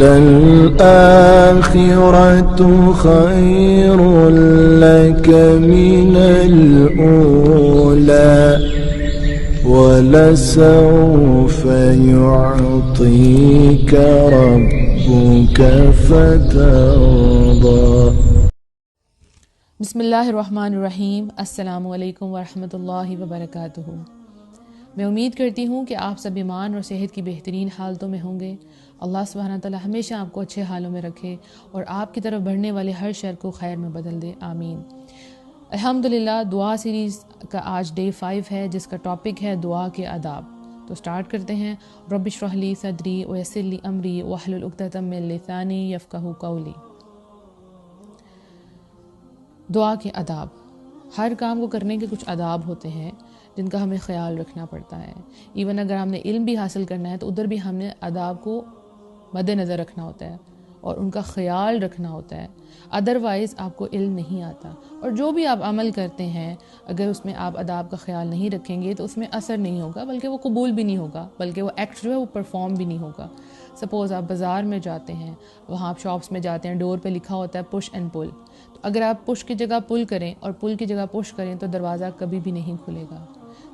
للآخرة خير لك من الأولى ولسوف يعطيك ربك فترضى۔ بسم اللہ الرحمن الرحیم۔ السلام علیکم ورحمۃ اللہ وبرکاتہ۔ میں امید کرتی ہوں کہ آپ سب ایمان اور صحت کی بہترین حالتوں میں ہوں گے۔ اللہ سبحانہ تعالی ہمیشہ آپ کو اچھے حالوں میں رکھے اور آپ کی طرف بڑھنے والے ہر شر کو خیر میں بدل دے، آمین۔ الحمدللہ دعا سیریز کا آج ڈے 5 ہے، جس کا ٹاپک ہے دعا کے آداب۔ تو سٹارٹ کرتے ہیں۔ رب اشرح لی صدری ویسر لی امری واحلل عقدۃ من لسانی یفقہوا قولی۔ دعا کے آداب۔ ہر کام کو کرنے کے کچھ آداب ہوتے ہیں جن کا ہمیں خیال رکھنا پڑتا ہے۔ ایون اگر ہم نے علم بھی حاصل کرنا ہے تو ادھر بھی ہم نے آداب کو مد نظر رکھنا ہوتا ہے اور ان کا خیال رکھنا ہوتا ہے، ادروائز آپ کو علم نہیں آتا۔ اور جو بھی آپ عمل کرتے ہیں اگر اس میں آپ آداب کا خیال نہیں رکھیں گے تو اس میں اثر نہیں ہوگا، بلکہ وہ قبول بھی نہیں ہوگا، بلکہ وہ ایکٹ جو ہے وہ پرفارم بھی نہیں ہوگا۔ سپوز آپ بازار میں جاتے ہیں، وہاں آپ شاپس میں جاتے ہیں، ڈور پہ لکھا ہوتا ہے پش اینڈ پل، تو اگر آپ پش کی جگہ پل کریں اور پل کی جگہ پش کریں تو دروازہ کبھی بھی نہیں کھلے گا۔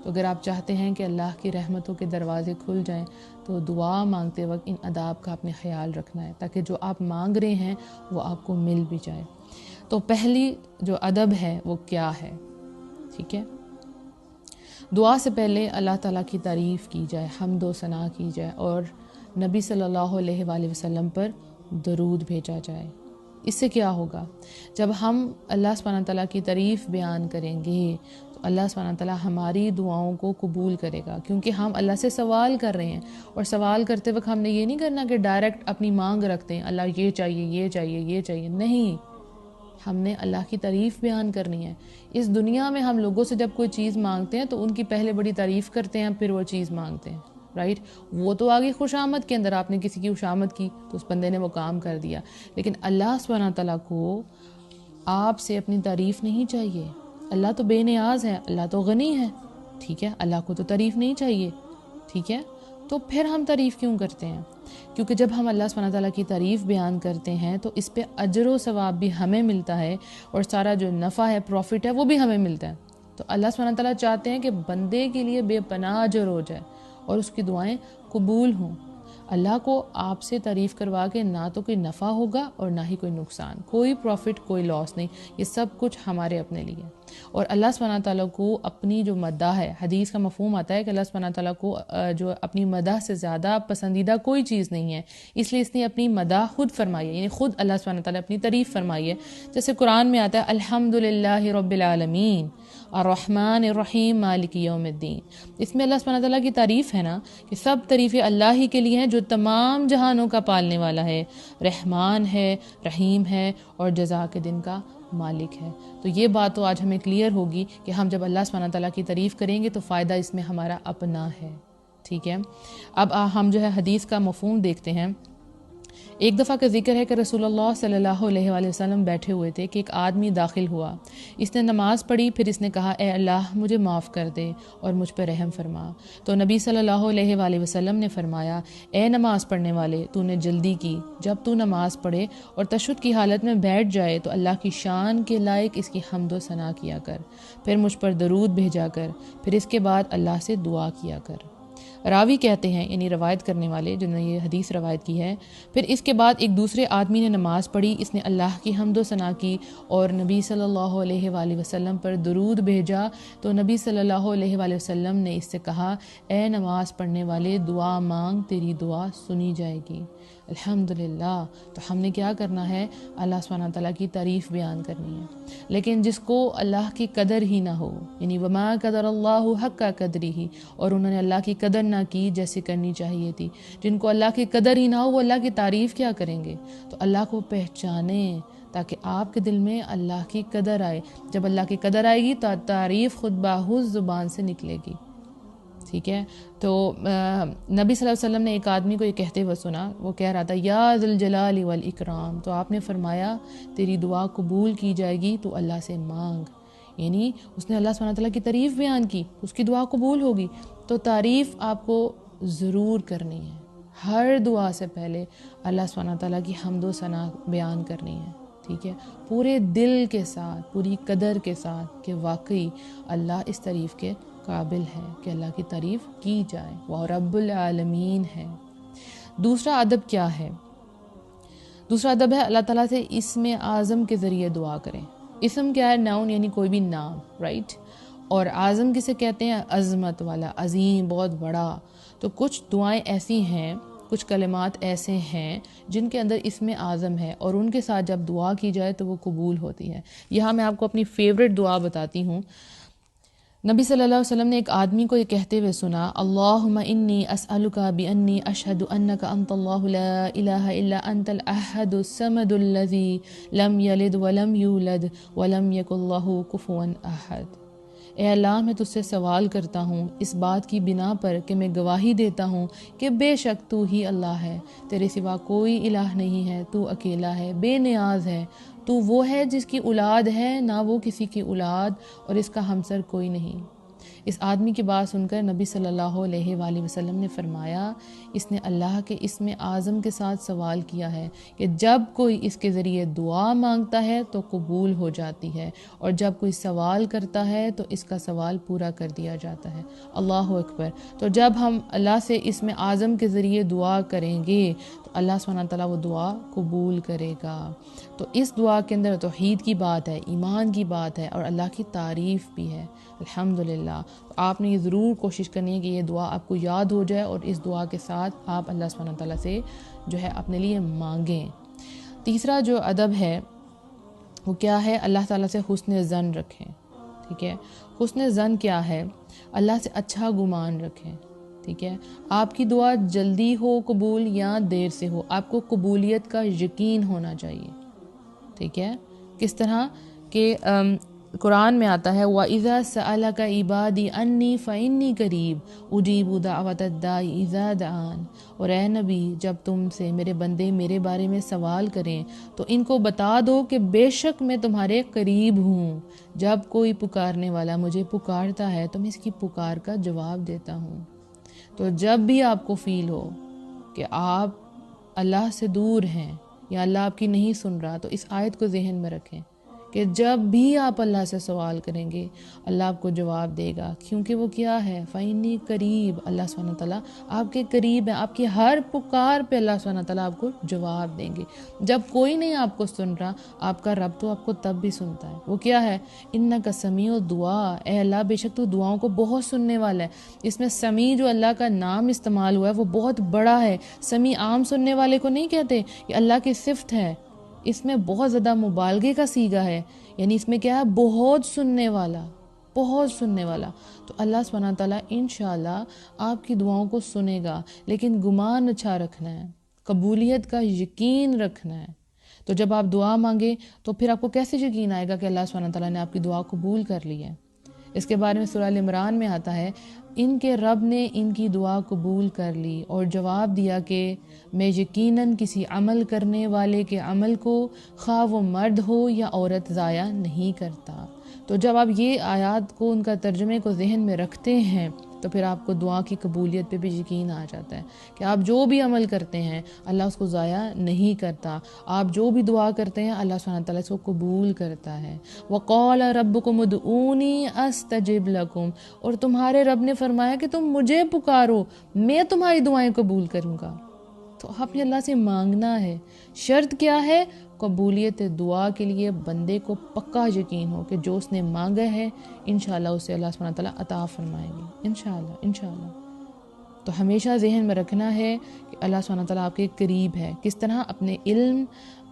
تو اگر آپ چاہتے ہیں کہ اللہ کی رحمتوں کے دروازے کھل جائیں تو دعا مانگتے وقت ان آداب کا اپنے خیال رکھنا ہے تاکہ جو آپ مانگ رہے ہیں وہ آپ کو مل بھی جائے۔ تو پہلی جو ادب ہے وہ کیا ہے؟ ٹھیک ہے، دعا سے پہلے اللہ تعالیٰ کی تعریف کی جائے، حمد و ثنا کی جائے اور نبی صلی اللہ علیہ وآلہ وسلم پر درود بھیجا جائے۔ اس سے کیا ہوگا؟ جب ہم اللہ سبحانہ تعالیٰ کی تعریف بیان کریں گے تو اللہ سبحانہ تعالیٰ ہماری دعاؤں کو قبول کرے گا، کیونکہ ہم اللہ سے سوال کر رہے ہیں۔ اور سوال کرتے وقت ہم نے یہ نہیں کرنا کہ ڈائریکٹ اپنی مانگ رکھتے ہیں، اللہ یہ چاہیے یہ چاہیے یہ چاہیے، نہیں، ہم نے اللہ کی تعریف بیان کرنی ہے۔ اس دنیا میں ہم لوگوں سے جب کوئی چیز مانگتے ہیں تو ان کی پہلے بڑی تعریف کرتے ہیں، پھر وہ چیز مانگتے ہیں، رائٹ؟ وہ تو آگے خوش آمد کے اندر آپ نے کسی کی خوش آمد کی تو اس بندے نے وہ کام کر دیا، لیکن اللہ سبحانہ تعالیٰ کو آپ سے اپنی تعریف نہیں چاہیے۔ اللہ تو بے نیاز ہے، اللہ تو غنی ہے، ٹھیک ہے، اللہ کو تو تعریف نہیں چاہیے، ٹھیک ہے؟ تو پھر ہم تعریف کیوں کرتے ہیں؟ کیونکہ جب ہم اللہ سبحانہ تعالیٰ کی تعریف بیان کرتے ہیں تو اس پہ اجر و ثواب بھی ہمیں ملتا ہے اور سارا جو نفع ہے، پروفٹ ہے، وہ بھی ہمیں ملتا ہے۔ تو اللہ سبحانہ تعالیٰ چاہتے ہیں کہ بندے کے لیے بے پناہ اجر ہو جائے اور اس کی دعائیں قبول ہوں۔ اللہ کو آپ سے تعریف کروا کے نہ تو کوئی نفع ہوگا اور نہ ہی کوئی نقصان، کوئی پروفٹ کوئی لاس نہیں، یہ سب کچھ ہمارے اپنے لیے۔ اور اللہ سبحانہ تعالیٰ کو اپنی جو مدح ہے، حدیث کا مفہوم آتا ہے کہ اللہ سبحانہ تعالیٰ کو جو اپنی مدح سے زیادہ پسندیدہ کوئی چیز نہیں ہے، اس لیے اس نے اپنی مدح خود فرمائی ہے، یعنی خود اللہ سبحانہ تعالیٰ اپنی تعریف فرمائی ہے۔ جیسے قرآن میں آتا ہے الحمدللہ رب العالمین الرحمن الرحیم مالک یوم الدین۔ اس میں اللہ سبحانہ تعالیٰ کی تعریف ہے نا کہ سب تعریفیں اللہ ہی کے لیے ہیں جو تمام جہانوں کا پالنے والا ہے، رحمان ہے، رحیم ہے اور جزا کے دن کا مالک ہے۔ تو یہ بات تو آج ہمیں کلیئر ہوگی کہ ہم جب اللہ سبحانہ تعالیٰ کی تعریف کریں گے تو فائدہ اس میں ہمارا اپنا ہے، ٹھیک ہے؟ اب ہم جو ہے حدیث کا مفہوم دیکھتے ہیں۔ ایک دفعہ کا ذکر ہے کہ رسول اللہ صلی اللہ علیہ وآلہ وسلم بیٹھے ہوئے تھے کہ ایک آدمی داخل ہوا، اس نے نماز پڑھی، پھر اس نے کہا اے اللہ مجھے معاف کر دے اور مجھ پہ رحم فرما۔ تو نبی صلی اللہ علیہ وآلہ وسلم نے فرمایا اے نماز پڑھنے والے، تو نے جلدی کی، جب تو نماز پڑھے اور تشہد کی حالت میں بیٹھ جائے تو اللہ کی شان کے لائق اس کی حمد و ثنا کیا کر، پھر مجھ پر درود بھیجا کر، پھر اس کے بعد اللہ سے دعا کیا کر۔ راوی کہتے ہیں، یعنی روایت کرنے والے جنہوں نے یہ حدیث روایت کی ہے، پھر اس کے بعد ایک دوسرے آدمی نے نماز پڑھی، اس نے اللہ کی حمد و ثنا کی اور نبی صلی اللہ علیہ وآلہ وسلم پر درود بھیجا، تو نبی صلی اللہ علیہ وآلہ وسلم نے اس سے کہا اے نماز پڑھنے والے دعا مانگ، تیری دعا سنی جائے گی۔ الحمدللہ۔ تو ہم نے کیا کرنا ہے؟ اللہ سبحانہ تعالیٰ کی تعریف بیان کرنی ہے۔ لیکن جس کو اللہ کی قدر ہی نہ ہو، یعنی وما قدر اللہ حق قدرہ، اور انہوں نے اللہ کی قدر نہ کی جیسے کرنی چاہیے تھی، جن کو اللہ کی قدر ہی نہ ہو وہ اللہ کی تعریف کیا کریں گے؟ تو اللہ کو پہچانیں تاکہ آپ کے دل میں اللہ کی قدر آئے۔ جب اللہ کی قدر آئے گی تو تعریف خود بخود زبان سے نکلے گی، ٹھیک ہے؟ تو نبی صلی اللہ علیہ وسلم نے ایک آدمی کو یہ کہتے ہوئے سنا، وہ کہہ رہا تھا یا ذی الجلال والاکرام، تو آپ نے فرمایا تیری دعا قبول کی جائے گی تو اللہ سے مانگ، یعنی اس نے اللہ سبحانہ تعالیٰ کی تعریف بیان کی، اس کی دعا قبول ہوگی۔ تو تعریف آپ کو ضرور کرنی ہے، ہر دعا سے پہلے اللہ سبحانہ تعالیٰ کی حمد و ثنا بیان کرنی ہے، ٹھیک ہے، پورے دل کے ساتھ، پوری قدر کے ساتھ کہ واقعی اللہ اس تعریف کے قابل ہے کہ اللہ کی تعریف کی جائے، وہ رب العالمین ہے۔ دوسرا ادب کیا ہے؟ دوسرا ادب ہے اللہ تعالیٰ سے اسم اعظم کے ذریعے دعا کریں۔ اسم کیا ہے؟ ناؤن، یعنی کوئی بھی نام، رائٹ؟ اور اعظم کسے کہتے ہیں؟ عظمت والا، عظیم، بہت بڑا۔ تو کچھ دعائیں ایسی ہیں، کچھ کلمات ایسے ہیں جن کے اندر اسم اعظم ہے، اور ان کے ساتھ جب دعا کی جائے تو وہ قبول ہوتی ہے۔ یہاں میں آپ کو اپنی فیوریٹ دعا بتاتی ہوں۔ نبی صلی اللہ علیہ وسلم نے ایک آدمی کو یہ کہتے ہوئے سنا، اللہم انی اسألک بانی اشہد انک انت اللہ لا الہ الا انت الاحد الصمد الذی لم یلد ولم یولد ولم یکن لہ کفوا احد۔ اے اللہ، میں تجھ سے سوال کرتا ہوں اس بات کی بنا پر کہ میں گواہی دیتا ہوں کہ بے شک تو ہی اللہ ہے، تیرے سوا کوئی الہ نہیں ہے، تو اکیلا ہے، بے نیاز ہے، تو وہ ہے جس کی اولاد ہے، نہ وہ کسی کی اولاد، اور اس کا ہمسر کوئی نہیں۔ اس آدمی کی بات سن کر نبی صلی اللہ علیہ وآلہ وسلم نے فرمایا، اس نے اللہ کے اسم اعظم کے ساتھ سوال کیا ہے کہ جب کوئی اس کے ذریعے دعا مانگتا ہے تو قبول ہو جاتی ہے، اور جب کوئی سوال کرتا ہے تو اس کا سوال پورا کر دیا جاتا ہے۔ اللہ اکبر۔ تو جب ہم اللہ سے اسم اعظم کے ذریعے دعا کریں گے تو اللہ سبحانہ تعالیٰ وہ دعا قبول کرے گا۔ تو اس دعا کے اندر توحید کی بات ہے، ایمان کی بات ہے، اور اللہ کی تعریف بھی ہے، الحمدللہ۔ تو آپ نے یہ ضرور کوشش کرنی ہے کہ یہ دعا آپ کو یاد ہو جائے، اور اس دعا کے ساتھ آپ اللہ سبحانہ تعالیٰ سے جو ہے اپنے لیے مانگیں۔ تیسرا جو ادب ہے وہ کیا ہے؟ اللہ تعالیٰ سے حسن ظن رکھیں، ٹھیک ہے؟ حسن ظن کیا ہے؟ اللہ سے اچھا گمان رکھیں، ٹھیک ہے؟ آپ کی دعا جلدی ہو قبول یا دیر سے ہو، آپ کو قبولیت کا یقین ہونا چاہیے، ٹھیک ہے؟ کس طرح کہ قرآن میں آتا ہے وَإِذَا سَأَلَكَ عِبَادِي عَنِّي فَإِنِّي قَرِيبٌ أُجِيبُ دَعْوَةَ الدَّاعِ إِذَا دَعَانِ۔ اور اے نبی، جب تم سے میرے بندے میرے بارے میں سوال کریں تو ان کو بتا دو کہ بے شک میں تمہارے قریب ہوں، جب کوئی پکارنے والا مجھے پکارتا ہے تو میں اس کی پکار کا جواب دیتا ہوں۔ تو جب بھی آپ کو فیل ہو کہ آپ اللہ سے دور ہیں یا اللہ آپ کی نہیں سن رہا، تو اس آیت کو ذہن میں رکھیں کہ جب بھی آپ اللہ سے سوال کریں گے اللہ آپ کو جواب دے گا، کیونکہ وہ کیا ہے؟ فَإِنِّي قریب، اللہ سبحانہ تعالیٰ آپ کے قریب ہے، آپ کی ہر پکار پہ اللہ سبحانہ تعالیٰ آپ کو جواب دیں گے۔ جب کوئی نہیں آپ کو سن رہا، آپ کا رب تو آپ کو تب بھی سنتا ہے۔ وہ کیا ہے؟ اِنَّكَ سَمِيعُ الدُّعَاء، اے اللہ بے شک تو دعاؤں کو بہت سننے والا ہے۔ اس میں سمیع جو اللہ کا نام استعمال ہوا ہے وہ بہت بڑا ہے۔ سمیع عام سننے والے کو نہیں کہتے، یہ اللہ کی صفت ہے، اس میں بہت زیادہ مبالغے کا صیغہ ہے، یعنی اس میں کیا ہے؟ بہت سننے والا، بہت سننے والا۔ تو اللہ سبحانہ تعالیٰ انشاءاللہ آپ کی دعاؤں کو سنے گا، لیکن گمان اچھا رکھنا ہے، قبولیت کا یقین رکھنا ہے۔ تو جب آپ دعا مانگیں تو پھر آپ کو کیسے یقین آئے گا کہ اللہ سبحانہ تعالیٰ نے آپ کی دعا قبول کر لی ہے؟ اس کے بارے میں سورہ ال عمران میں آتا ہے، ان کے رب نے ان کی دعا قبول کر لی اور جواب دیا کہ میں یقیناً کسی عمل کرنے والے کے عمل کو خواہ وہ مرد ہو یا عورت ضائع نہیں کرتا۔ تو جب آپ یہ آیات کو، ان کا ترجمے کو ذہن میں رکھتے ہیں تو پھر آپ کو دعا کی قبولیت پہ بھی یقین آ جاتا ہے کہ آپ جو بھی عمل کرتے ہیں اللہ اس کو ضائع نہیں کرتا، آپ جو بھی دعا کرتے ہیں اللہ سبحانہ تعالیٰ اس کو قبول کرتا ہے۔ وَقَالَ رَبُّكُمُ ادْعُونِي أَسْتَجِبْ لَكُمْ، اور تمہارے رب نے فرمایا کہ تم مجھے پکارو، میں تمہاری دعائیں قبول کروں گا۔ تو آپ نے اللہ سے مانگنا ہے۔ شرط کیا ہے؟ قبولیت دعا کے لیے بندے کو پکا یقین ہو کہ جو اس نے مانگا ہے انشاءاللہ اسے اللہ سبحانہ تعالیٰ عطا فرمائیں گے، انشاءاللہ۔ تو ہمیشہ ذہن میں رکھنا ہے کہ اللہ سبحانہ تعالیٰ آپ کے قریب ہے، کس طرح؟ اپنے علم،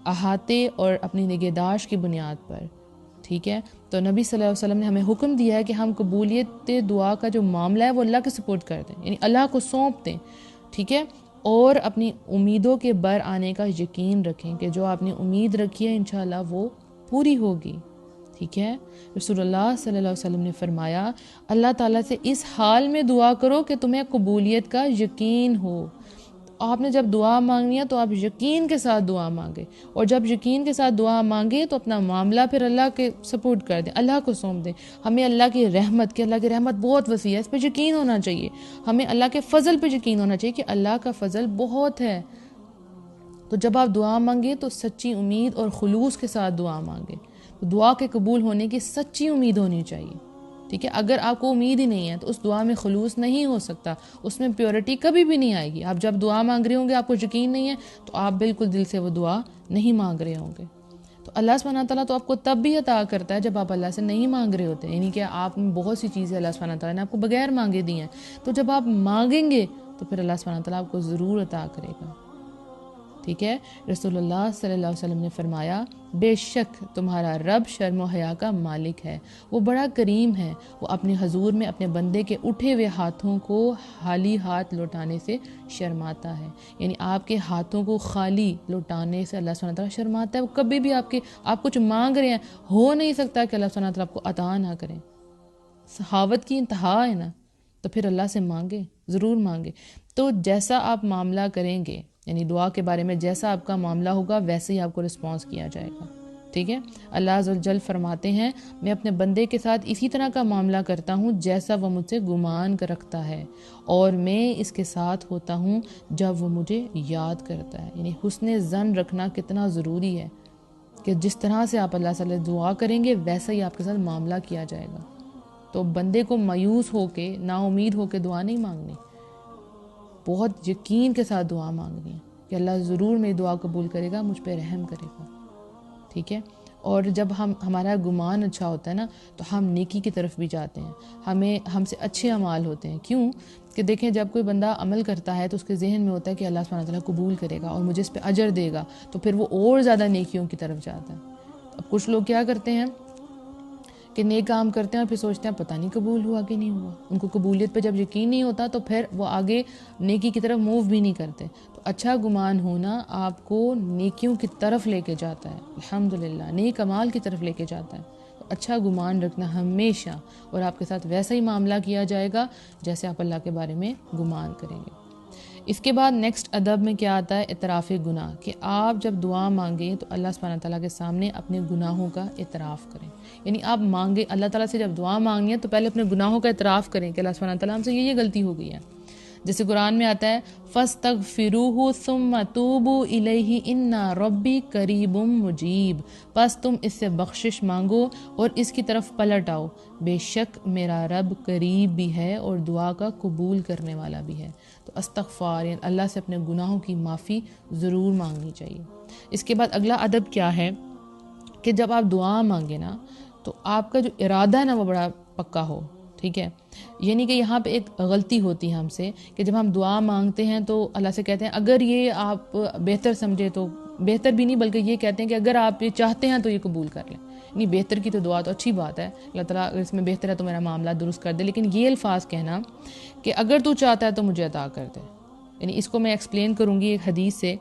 احاطے اور اپنی نگہداشت کی بنیاد پر، ٹھیک ہے؟ تو نبی صلی اللہ علیہ وسلم نے ہمیں حکم دیا ہے کہ ہم قبولیت دعا کا جو معاملہ ہے وہ اللہ کے سپورٹ کر دیں، یعنی اللہ کو سونپ دیں، ٹھیک ہے؟ اور اپنی امیدوں کے بر آنے کا یقین رکھیں کہ جو آپ نے امید رکھی ہے انشاءاللہ وہ پوری ہوگی، ٹھیک ہے؟ رسول اللہ صلی اللہ علیہ وسلم نے فرمایا اللہ تعالیٰ سے اس حال میں دعا کرو کہ تمہیں قبولیت کا یقین ہو، آپ نے جب دعا مانگنی ہے تو آپ یقین کے ساتھ دعا مانگے، اور جب یقین کے ساتھ دعا مانگے تو اپنا معاملہ پھر اللہ کے سپورٹ کر دیں، اللہ کو سونپ دیں۔ ہمیں اللہ کی رحمت بہت وسیع ہے، اس پہ یقین ہونا چاہیے۔ ہمیں اللہ کے فضل پہ یقین ہونا چاہیے کہ اللہ کا فضل بہت ہے۔ تو جب آپ دعا مانگیں تو سچی امید اور خلوص کے ساتھ دعا مانگیں، تو دعا کے قبول ہونے کی سچی امید ہونی چاہیے، ٹھیک ہے؟ اگر آپ کو امید ہی نہیں ہے تو اس دعا میں خلوص نہیں ہو سکتا، اس میں پیورٹی کبھی بھی نہیں آئے گی۔ آپ جب دعا مانگ رہے ہوں گے آپ کو یقین نہیں ہے تو آپ بالکل دل سے وہ دعا نہیں مانگ رہے ہوں گے۔ تو اللہ سبحانہ تعالیٰ تو آپ کو تب بھی عطا کرتا ہے جب آپ اللہ سے نہیں مانگ رہے ہوتے، یعنی کہ آپ بہت سی چیزیں اللہ سبحانہ تعالیٰ نے آپ کو بغیر مانگے دی ہیں، تو جب آپ مانگیں گے تو پھر اللہ سبحانہ تعالیٰ آپ کو ضرور عطا کرے گا، ٹھیک ہے؟ رسول اللہ صلی اللہ علیہ وسلم نے فرمایا، بے شک تمہارا رب شرم و حیا کا مالک ہے، وہ بڑا کریم ہے، وہ اپنے حضور میں اپنے بندے کے اٹھے ہوئے ہاتھوں کو خالی ہاتھ لوٹانے سے شرماتا ہے۔ یعنی آپ کے ہاتھوں کو خالی لوٹانے سے اللہ سبحانہ تعالیٰ شرماتا ہے۔ وہ کبھی بھی آپ کچھ مانگ رہے ہیں، ہو نہیں سکتا کہ اللہ سبحانہ تعالیٰ آپ کو عطا نہ کریں۔ سخاوت کی انتہا ہے نا، تو پھر اللہ سے مانگے، ضرور مانگے۔ تو جیسا آپ معاملہ کریں گے، یعنی دعا کے بارے میں جیسا آپ کا معاملہ ہوگا ویسے ہی آپ کو رسپانس کیا جائے گا، ٹھیک ہے؟ اللہ عز و جل فرماتے ہیں، میں اپنے بندے کے ساتھ اسی طرح کا معاملہ کرتا ہوں جیسا وہ مجھ سے گمان کر رکھتا ہے، اور میں اس کے ساتھ ہوتا ہوں جب وہ مجھے یاد کرتا ہے۔ یعنی حسن ظن رکھنا کتنا ضروری ہے کہ جس طرح سے آپ اللہ سے دعا کریں گے ویسا ہی آپ کے ساتھ معاملہ کیا جائے گا۔ تو بندے کو مایوس ہو کے، نا امید ہو کے دعا نہیں مانگنی، بہت یقین کے ساتھ دعا مانگنی ہے کہ اللہ ضرور میری دعا قبول کرے گا، مجھ پہ رحم کرے گا، ٹھیک ہے؟ اور جب ہمارا گمان اچھا ہوتا ہے نا تو ہم نیکی کی طرف بھی جاتے ہیں، ہم سے اچھے اعمال ہوتے ہیں۔ کیوں کہ دیکھیں، جب کوئی بندہ عمل کرتا ہے تو اس کے ذہن میں ہوتا ہے کہ اللہ سبحانہ تعالیٰ قبول کرے گا اور مجھے اس پہ اجر دے گا، تو پھر وہ اور زیادہ نیکیوں کی طرف جاتا ہے۔ اب کچھ لوگ کیا کرتے ہیں کہ نیک کام کرتے ہیں اور پھر سوچتے ہیں پتہ نہیں قبول ہوا کہ نہیں ہوا۔ ان کو قبولیت پہ جب یقین نہیں ہوتا تو پھر وہ آگے نیکی کی طرف موو بھی نہیں کرتے۔ تو اچھا گمان ہونا آپ کو نیکیوں کی طرف لے کے جاتا ہے، الحمدللہ نیک اعمال کی طرف لے کے جاتا ہے۔ تو اچھا گمان رکھنا ہمیشہ، اور آپ کے ساتھ ویسا ہی معاملہ کیا جائے گا جیسے آپ اللہ کے بارے میں گمان کریں گے۔ اس کے بعد نیکسٹ ادب میں کیا آتا ہے؟ اعتراف گناہ، کہ آپ جب دعا مانگیں تو اللہ سبحانہ تعالیٰ کے سامنے اپنے گناہوں کا اعتراف کریں۔ یعنی آپ مانگیں اللہ تعالیٰ سے، جب دعا مانگیں تو پہلے اپنے گناہوں کا اعتراف کریں کہ اللہ سبحانہ تعالیٰ ہم سے یہ غلطی ہو گئی ہے۔ جیسے قرآن میں آتا ہے، فَاسْتَغْفِرُوهُ ثُمَّ تُوبُوا إِلَيْهِ إِنَّ رَبِّي قَرِيبٌ مُجِیب، پس تم اس سے بخشش مانگو اور اس کی طرف پلٹ آؤ، بے شک میرا رب قریب بھی ہے اور دعا کا قبول کرنے والا بھی ہے۔ تو استغفار، یعنی اللہ سے اپنے گناہوں کی معافی ضرور مانگنی چاہیے۔ اس کے بعد اگلا ادب کیا ہے کہ جب آپ دعا مانگے نا تو آپ کا جو ارادہ ہے نا وہ بڑا پکا ہو، ٹھیک ہے؟ یعنی کہ یہاں پہ ایک غلطی ہوتی ہے ہم سے کہ جب ہم دعا مانگتے ہیں تو اللہ سے کہتے ہیں اگر یہ آپ بہتر سمجھے تو، بہتر بھی نہیں بلکہ یہ کہتے ہیں کہ اگر آپ یہ چاہتے ہیں تو یہ قبول کر لیں۔ یعنی بہتر کی تو دعا تو اچھی بات ہے، اللہ تعالیٰ اگر اس میں بہتر ہے تو میرا معاملہ درست کر دے، لیکن یہ الفاظ کہنا کہ اگر تو چاہتا ہے تو مجھے عطا کر دے، یعنی اس کو میں ایکسپلین کروں گی ایک حدیث سے۔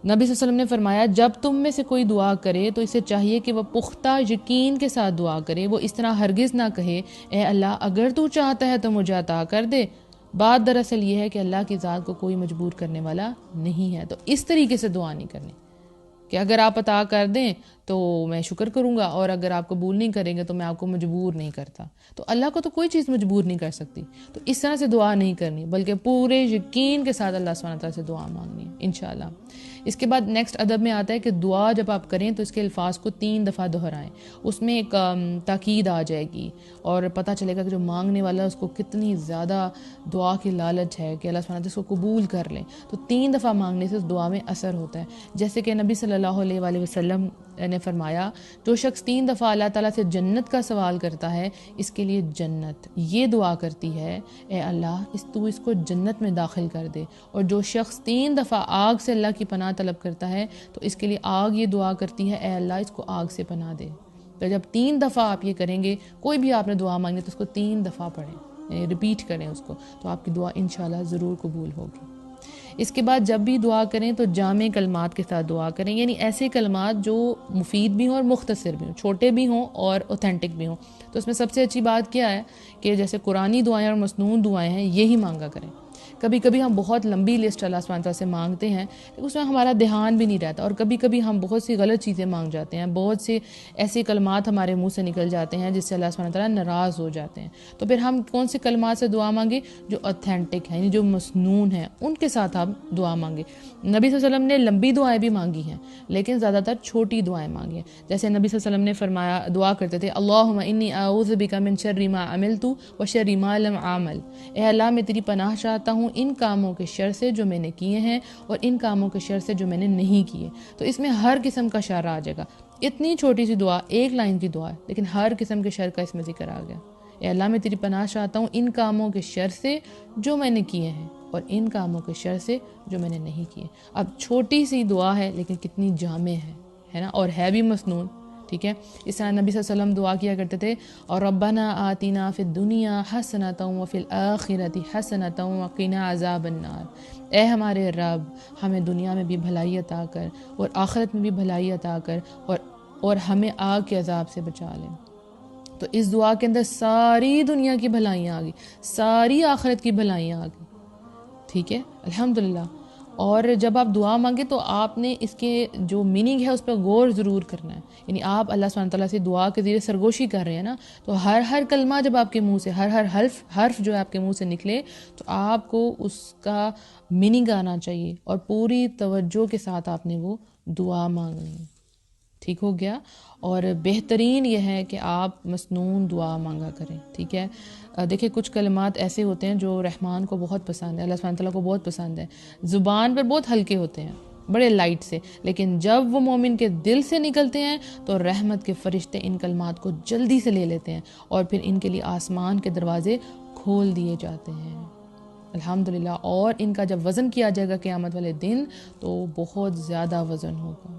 نبی صلی اللہ علیہ وسلم نے فرمایا، جب تم میں سے کوئی دعا کرے تو اسے چاہیے کہ وہ پختہ یقین کے ساتھ دعا کرے، وہ اس طرح ہرگز نہ کہے اے اللہ اگر تو چاہتا ہے تو مجھے عطا کر دے۔ بات دراصل یہ ہے کہ اللہ کی ذات کو کوئی مجبور کرنے والا نہیں ہے، تو اس طریقے سے دعا نہیں کرنی کہ اگر آپ عطا کر دیں تو میں شکر کروں گا اور اگر آپ قبول نہیں کریں گے تو میں آپ کو مجبور نہیں کرتا۔ تو اللہ کو تو کوئی چیز مجبور نہیں کر سکتی، تو اس طرح سے دعا نہیں کرنی بلکہ پورے یقین کے ساتھ اللہ سبحانہ تعالیٰ سے دعا مانگنی ہے انشاءاللہ۔ اس کے بعد نیکسٹ ادب میں آتا ہے کہ دعا جب آپ کریں تو اس کے الفاظ کو 3 دفعہ دہرائیں، اس میں ایک تاکید آ جائے گی اور پتہ چلے گا کہ جو مانگنے والا اس کو کتنی زیادہ دعا کی لالچ ہے کہ اللہ سبحانہ تعالیٰ اس کو قبول کر لیں۔ تو 3 دفعہ مانگنے سے اس دعا میں اثر ہوتا ہے، جیسے کہ نبی صلی اللہ علیہ وآلہ وسلم نے فرمایا، جو شخص 3 دفعہ اللہ تعالیٰ سے جنت کا سوال کرتا ہے اس کے لیے جنت یہ دعا کرتی ہے، اے اللہ تو اس کو جنت میں داخل کر دے، اور جو شخص 3 دفعہ آگ سے اللہ کی پناہ طلب کرتا ہے تو اس کے لیے آگ یہ دعا کرتی ہے، اے اللہ اس کو آگ سے پناہ دے۔ تو جب 3 دفعہ آپ یہ کریں گے، کوئی بھی آپ نے دعا مانگی تو اس کو 3 دفعہ پڑھیں، یعنی ریپیٹ کریں اس کو، تو آپ کی دعا انشاءاللہ ضرور قبول ہوگی۔ اس کے بعد جب بھی دعا کریں تو جامع کلمات کے ساتھ دعا کریں، یعنی ایسے کلمات جو مفید بھی ہوں اور مختصر بھی ہوں، چھوٹے بھی ہوں اور اوتھینٹک بھی ہوں۔ تو اس میں سب سے اچھی بات کیا ہے کہ جیسے قرآنی دعائیں اور مسنون دعائیں ہیں یہی مانگا کریں، کبھی کبھی ہم بہت لمبی لسٹ اللہ سبحانہ تعالیٰ سے مانگتے ہیں لیکن اس میں ہمارا دھیان بھی نہیں رہتا، اور کبھی کبھی ہم بہت سی غلط چیزیں مانگ جاتے ہیں، بہت سے ایسے کلمات ہمارے منہ سے نکل جاتے ہیں جس سے اللہ سبحانہ تعالیٰ ناراض ہو جاتے ہیں۔ تو پھر ہم کون سے کلمات سے دعا مانگیں؟ جو اوتھینٹک ہیں، یعنی جو مسنون ہیں، ان کے ساتھ آپ دعا مانگیں۔ نبی صلی اللہ علیہ وسلم نے لمبی دعائیں بھی مانگی ہیں لیکن زیادہ تر چھوٹی دعائیں مانگی ہیں۔ جیسے نبی صلی اللہ علیہ وسلم نے فرمایا، دعا کرتے تھے، اللہم انی اعوذ بک من شر ما عملت و شر ما لم اعمل، اے اللہ میں تیری پناہ چاہتا ہوں ان کاموں کے شر سے جو میں نے کیے ہیں اور ان کاموں کے شر سے جو میں نے نہیں کیے۔ تو اس میں ہر قسم کا شر آ جائے گا۔ اتنی چھوٹی سی دعا، ایک لائن کی دعا ہے لیکن ہر قسم کے شر کا اس میں ذکر آ گیا۔ اے اللہ میں تیری پناہ چاہتا ہوں ان کاموں کے شر سے جو میں نے کیے ہیں اور ان کاموں کے شر سے جو میں نے نہیں کیے۔ اب چھوٹی سی دعا ہے لیکن کتنی جامع ہے نا، اور ہے بھی مسنون، ٹھیک ہے۔ اس طرح نبی صلی اللہ علیہ وسلم دعا کیا کرتے تھے، اور ربنا آتنا فی الدنیا حسنۃ وفی الآخرۃ حسنۃ وقنا عذاب النار، اے ہمارے رب ہمیں دنیا میں بھی بھلائی عطا کر اور آخرت میں بھی بھلائی عطا کر اور ہمیں آگ کے عذاب سے بچا لیں۔ تو اس دعا کے اندر ساری دنیا کی بھلائیاں آ گئی، ساری آخرت کی بھلائیاں آ گئی، ٹھیک ہے، الحمدللہ۔ اور جب آپ دعا مانگے تو آپ نے اس کے جو میننگ ہے اس پہ غور ضرور کرنا ہے، یعنی آپ اللہ سبحانہ تعالیٰ سے دعا کے ذریعے سرگوشی کر رہے ہیں نا، تو ہر کلمہ جب آپ کے منہ سے، ہر حرف جو ہے آپ کے منہ سے نکلے تو آپ کو اس کا میننگ آنا چاہیے اور پوری توجہ کے ساتھ آپ نے وہ دعا مانگنی ہے، ٹھیک ہو گیا۔ اور بہترین یہ ہے کہ آپ مسنون دعا مانگا کریں، ٹھیک ہے۔ دیکھیں کچھ کلمات ایسے ہوتے ہیں جو رحمان کو بہت پسند ہے، اللہ سبحانہ تعالیٰ کو بہت پسند ہے، زبان پر بہت ہلکے ہوتے ہیں، بڑے لائٹ سے، لیکن جب وہ مومن کے دل سے نکلتے ہیں تو رحمت کے فرشتے ان کلمات کو جلدی سے لے لیتے ہیں اور پھر ان کے لیے آسمان کے دروازے کھول دیے جاتے ہیں، الحمدللہ۔ اور ان کا جب وزن کیا جائے گا قیامت والے دن تو بہت زیادہ وزن ہوگا۔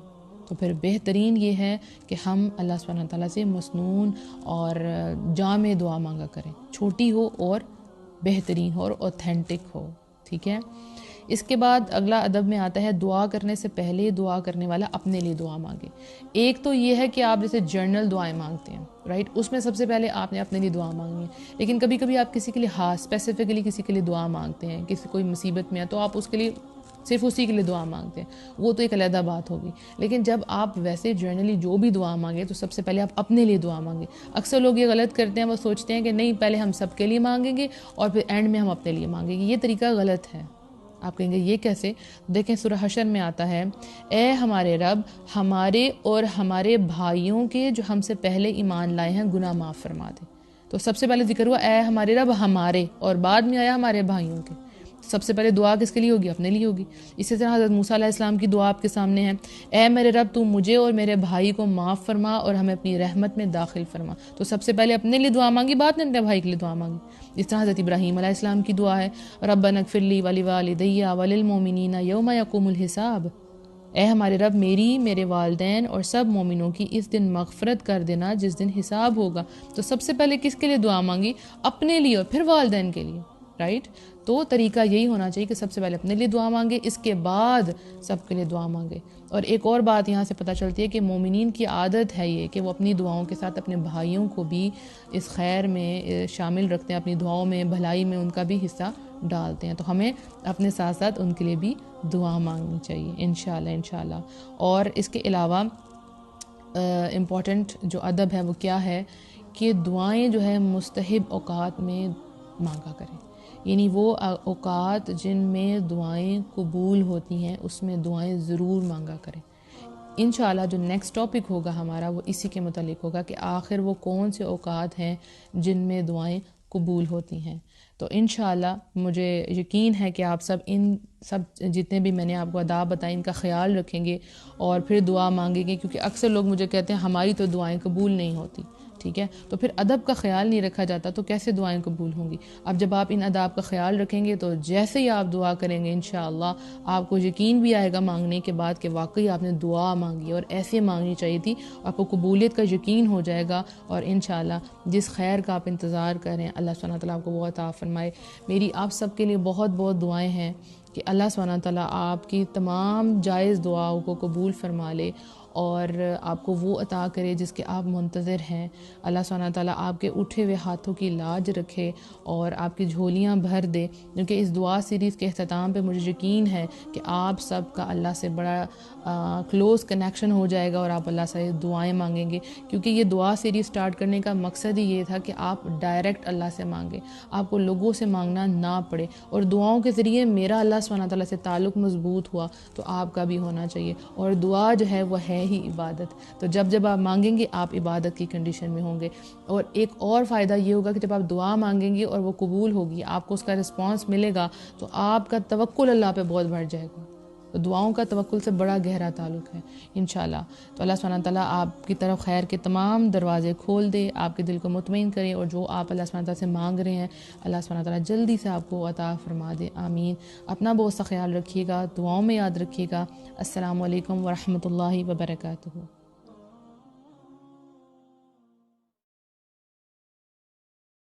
تو پھر بہترین یہ ہے کہ ہم اللہ سبحانہ تعالیٰ سے مسنون اور جامع دعا مانگا کریں، چھوٹی ہو اور بہترین ہو اور اوتھینٹک ہو، ٹھیک ہے۔ اس کے بعد اگلا ادب میں آتا ہے، دعا کرنے سے پہلے دعا کرنے والا اپنے لیے دعا مانگے۔ ایک تو یہ ہے کہ آپ جیسے جرنل دعائیں مانگتے ہیں، رائٹ، اس میں سب سے پہلے آپ نے اپنے لیے دعا مانگنی ہے، لیکن کبھی کبھی آپ کسی کے لیے خاص اسپیسیفکلی کسی کے لیے دعا مانگتے ہیں، کسی کوئی مصیبت میں ہے تو آپ اس کے لیے صرف اسی کے لیے دعا مانگتے ہیں، وہ تو ایک علیحدہ بات ہوگی۔ لیکن جب آپ ویسے جرنلی جو بھی دعا مانگے تو سب سے پہلے آپ اپنے لیے دعا مانگیں۔ اکثر لوگ یہ غلط کرتے ہیں، وہ سوچتے ہیں کہ نہیں پہلے ہم سب کے لیے مانگیں گے اور پھر اینڈ میں ہم اپنے لیے مانگیں گے، یہ طریقہ غلط ہے۔ آپ کہیں گے یہ کیسے؟ دیکھیں سورہ حشر میں آتا ہے، اے ہمارے رب ہمارے اور ہمارے بھائیوں کے جو ہم سے پہلے ایمان لائے ہیں گناہ معاف فرما دے۔ تو سب سے پہلے ذکر ہوا اے ہمارے رب ہمارے، اور بعد میں آیا ہمارے بھائیوں کے۔ سب سے پہلے دعا کس کے لیے ہوگی؟ اپنے لیے ہوگی۔ اسی طرح حضرت موسیٰ علیہ السلام کی دعا آپ کے سامنے ہے، اے میرے رب تو مجھے اور میرے بھائی کو معاف فرما اور ہمیں اپنی رحمت میں داخل فرما۔ تو سب سے پہلے اپنے لیے دعا مانگی، بعد میں اپنے بھائی کے لیے دعا مانگی۔ اس طرح حضرت ابراہیم علیہ السلام کی دعا ہے، ربنا اغفر لی ولوالدی وللمؤمنین یوم یقوم الحساب، اے ہمارے رب میری، میرے والدین اور سب مومنوں کی اس دن مغفرت کر دینا جس دن حساب ہوگا۔ تو سب سے پہلے کس کے لیے دعا مانگی؟ اپنے لیے اور پھر والدین کے لیے، رائٹ۔ تو طریقہ یہی ہونا چاہیے کہ سب سے پہلے اپنے لیے دعا مانگے، اس کے بعد سب کے لیے دعا مانگے۔ اور ایک اور بات یہاں سے پتہ چلتی ہے کہ مومنین کی عادت ہے یہ کہ وہ اپنی دعاؤں کے ساتھ اپنے بھائیوں کو بھی اس خیر میں شامل رکھتے ہیں، اپنی دعاؤں میں، بھلائی میں ان کا بھی حصہ ڈالتے ہیں۔ تو ہمیں اپنے ساتھ ساتھ ان کے لیے بھی دعا مانگنی چاہیے انشاءاللہ۔ اور اس کے علاوہ امپورٹنٹ جو ادب ہے وہ کیا ہے کہ دعائیں جو ہے مستحب اوقات میں مانگا کریں، یعنی وہ اوقات جن میں دعائیں قبول ہوتی ہیں اس میں دعائیں ضرور مانگا کریں۔ انشاءاللہ جو نیکسٹ ٹاپک ہوگا ہمارا وہ اسی کے متعلق ہوگا کہ آخر وہ کون سے اوقات ہیں جن میں دعائیں قبول ہوتی ہیں۔ تو انشاءاللہ مجھے یقین ہے کہ آپ ان سب جتنے بھی میں نے آپ کو آداب بتائیں ان کا خیال رکھیں گے اور پھر دعا مانگیں گے، کیونکہ اکثر لوگ مجھے کہتے ہیں ہماری تو دعائیں قبول نہیں ہوتی، ٹھیک ہے۔ تو پھر ادب کا خیال نہیں رکھا جاتا تو کیسے دعائیں قبول ہوں گی؟ اب جب آپ ان آداب کا خیال رکھیں گے تو جیسے ہی آپ دعا کریں گے انشاءاللہ آپ کو یقین بھی آئے گا مانگنے کے بعد کہ واقعی آپ نے دعا مانگی اور ایسے مانگنی چاہیے تھی، آپ کو قبولیت کا یقین ہو جائے گا، اور انشاءاللہ جس خیر کا آپ انتظار کریں اللہ سبحانہ تعالیٰ آپ کو بہت عطا فرمائے۔ میری آپ سب کے لیے بہت بہت دعائیں ہیں کہ اللہ سبحانہ تعالیٰ آپ کی تمام جائز دعاؤں کو قبول فرما لے اور آپ کو وہ عطا کرے جس کے آپ منتظر ہیں۔ اللہ سبحانہ تعالیٰ آپ کے اٹھے ہوئے ہاتھوں کی لاج رکھے اور آپ کی جھولیاں بھر دے، کیونکہ اس دعا سیریز کے اختتام پہ مجھے یقین ہے کہ آپ سب کا اللہ سے بڑا کلوز کنیکشن ہو جائے گا اور آپ اللہ سے دعائیں مانگیں گے، کیونکہ یہ دعا سیریز سٹارٹ کرنے کا مقصد ہی یہ تھا کہ آپ ڈائریکٹ اللہ سے مانگیں، آپ کو لوگوں سے مانگنا نہ پڑے، اور دعاؤں کے ذریعے میرا اللہ سبحانہ تعالیٰ سے تعلق مضبوط ہوا تو آپ کا بھی ہونا چاہیے، اور دعا جو ہے وہ ہے ہی عبادت، تو جب آپ مانگیں گے آپ عبادت کی کنڈیشن میں ہوں گے۔ اور ایک اور فائدہ یہ ہوگا کہ جب آپ دعا مانگیں گے اور وہ قبول ہوگی، آپ کو اس کا رسپانس ملے گا، تو آپ کا توکل اللہ پہ بہت بڑھ جائے گا۔ تو دعاؤں کا توکل سے بڑا گہرا تعلق ہے انشاءاللہ۔ تو اللہ سبحانہ تعالیٰ آپ کی طرف خیر کے تمام دروازے کھول دے، آپ کے دل کو مطمئن کرے، اور جو آپ اللہ سبحانہ تعالیٰ سے مانگ رہے ہیں اللہ سبحانہ تعالیٰ جلدی سے آپ کو عطا فرما دے، آمین۔ اپنا بہت سا خیال رکھیے گا، دعاؤں میں یاد رکھیے گا۔ السلام علیکم ورحمۃ اللہ وبرکاتہ۔